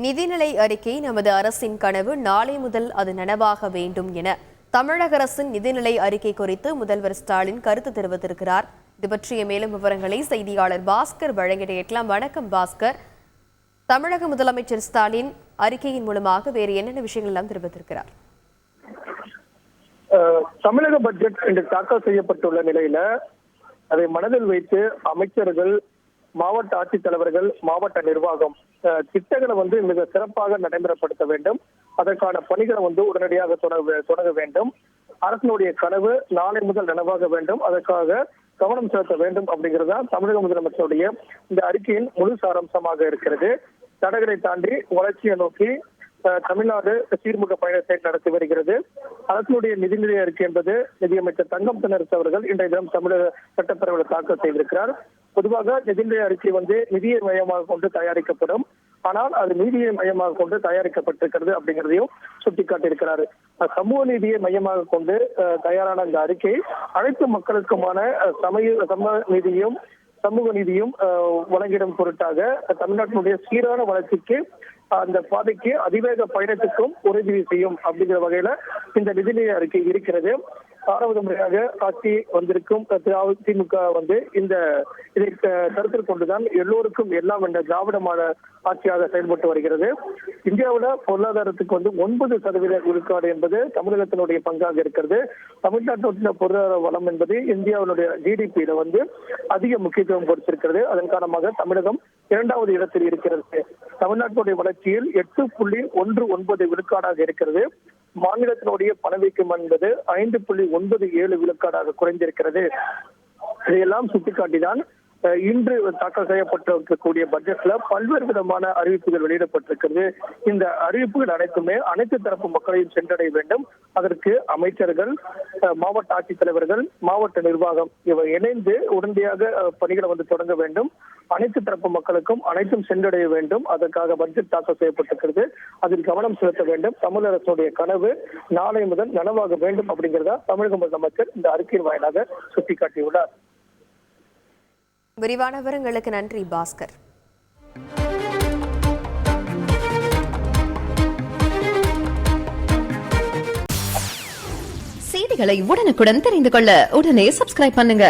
நிதிநிலை அறிக்கை நமது அரசின் கனவு, நாளை முதல் அது நனவாக வேண்டும் என தமிழக அரசின் நிதிநிலை அறிக்கை குறித்து முதல்வர் ஸ்டாலின் கருத்து தெரிவித்திருக்கிறார். இது பற்றிய மேலும் விவரங்களை செய்தியாளர் பாஸ்கர் வழங்கிட கேட்கலாம். வணக்கம் பாஸ்கர். தமிழக முதலமைச்சர் ஸ்டாலின் அறிக்கையின் மூலமாக வேறு என்னென்ன விஷயங்கள் எல்லாம் தெரிவித்திருக்கிறார்? தமிழக பட்ஜெட் இன்று தாக்கல் செய்யப்பட்டுள்ள நிலையில அதை மனதில் வைத்து அமைச்சர்கள், மாவட்ட ஆட்சித்தலைவர்கள், மாவட்ட நிர்வாகம் திட்டங்களை மிக சிறப்பாக நடைமுறைப்படுத்த வேண்டும். அதற்கான பணிகளை உடனடியாக தொடங்க வேண்டும். அரசினுடைய கனவு நாளை முதல் நனவாக வேண்டும். அதற்காக கவனம் செலுத்த வேண்டும் அப்படிங்கிறதா தமிழக முதலமைச்சருடைய இந்த அறிக்கையின் முழு சாராம்சமாக இருக்கிறது. தடைகளை தாண்டி வளர்ச்சியை நோக்கி தமிழ்நாடு சீர்மிகு பயணத்தை நடத்தி வருகிறது. அரசினுடைய நிதிநிலை அறிக்கை என்பது நிதியமைச்சர் தங்கம் தென்னரசு அவர்கள் இன்றைய தினம் தமிழக சட்டப்பேரவையில் தாக்கல் செய்திருக்கிறார். பொதுவாக நிதிநிலை அறிக்கை நிதியை மையமாக கொண்டு தயாரிக்கப்படும். ஆனால் அது நீதியை மையமாக கொண்டு தயாரிக்கப்பட்டிருக்கிறது அப்படிங்கிறதையும் சுட்டிக்காட்டியிருக்கிறார். சமூக நீதியை மையமாக கொண்டு தயாரான இந்த அறிக்கை அனைத்து மக்களுக்குமான சமூக நீதியும் வழங்கிடும் பொருட்டாக தமிழ்நாட்டினுடைய சீரான வளர்ச்சிக்கு, அந்த பாதைக்கு அதிவேக பயணத்துக்கும் உறுதி செய்யும் அப்படிங்கிற வகையில இந்த நிதிநிலை அறிக்கை இருக்கிறது. 6வது முறையாக ஆட்சி வந்திருக்கும் திமுக இதை கருத்தில் கொண்டுதான் எல்லோருக்கும் எல்லாம் என்ற திராவிட மாடல் ஆட்சியாக செயல்பட்டு வருகிறது. இந்தியாவில் பொருளாதாரத்துக்கு 9% விழுக்காடு என்பது தமிழகத்தினுடைய பங்காக இருக்கிறது. தமிழ்நாட்டினுடைய பொருளாதார வளம் என்பது இந்தியாவினுடைய GDP-ல அதிக முக்கியத்துவம் கொடுத்திருக்கிறது. அதன் காரணமாக தமிழகம் 2வது இடத்தில் இருக்கிறது. தமிழ்நாட்டினுடைய வளர்ச்சியில் 8.19 விழுக்காடாக இருக்கிறது. மாநிலத்தினுடைய பணவீக்கம் என்பது 5.97 விழுக்காடாக குறைந்திருக்கிறது. இதையெல்லாம் சுட்டிக்காட்டிதான் இன்று தாக்கல் செய்யப்பட்டிருக்கக்கூடிய பட்ஜெட்ல பல்வேறு விதமான அறிவிப்புகள் வெளியிடப்பட்டிருக்கிறது. இந்த அறிவிப்புகள் அனைத்துமே அனைத்து தரப்பு மக்களையும் சென்றடைய வேண்டும். அதற்கு அமைச்சர்கள், மாவட்ட ஆட்சித்தலைவர்கள், மாவட்ட நிர்வாகம் இவை இணைந்து உடனடியாக பணிகளை தொடங்க வேண்டும். அனைத்து தரப்பு மக்களுக்கும் அனைத்தும் சென்றடைய வேண்டும். அதற்காக பட்ஜெட் தாக்கல் செய்யப்பட்டிருக்கிறது. அதில் கவனம் செலுத்த வேண்டும். தமிழக அரசுடைய கனவு நாளை முதல் நனவாக வேண்டும் அப்படிங்கிறதா தமிழக முதலமைச்சர் இந்த அறிக்கையின் வாயிலாக சுட்டிக்காட்டியுள்ளார். விரிவான விவரங்களுக்கு நன்றி பாஸ்கர். செய்திகளை உடனுக்குடன் தெரிந்து கொள்ள உடனே சப்ஸ்கிரைப் பண்ணுங்க.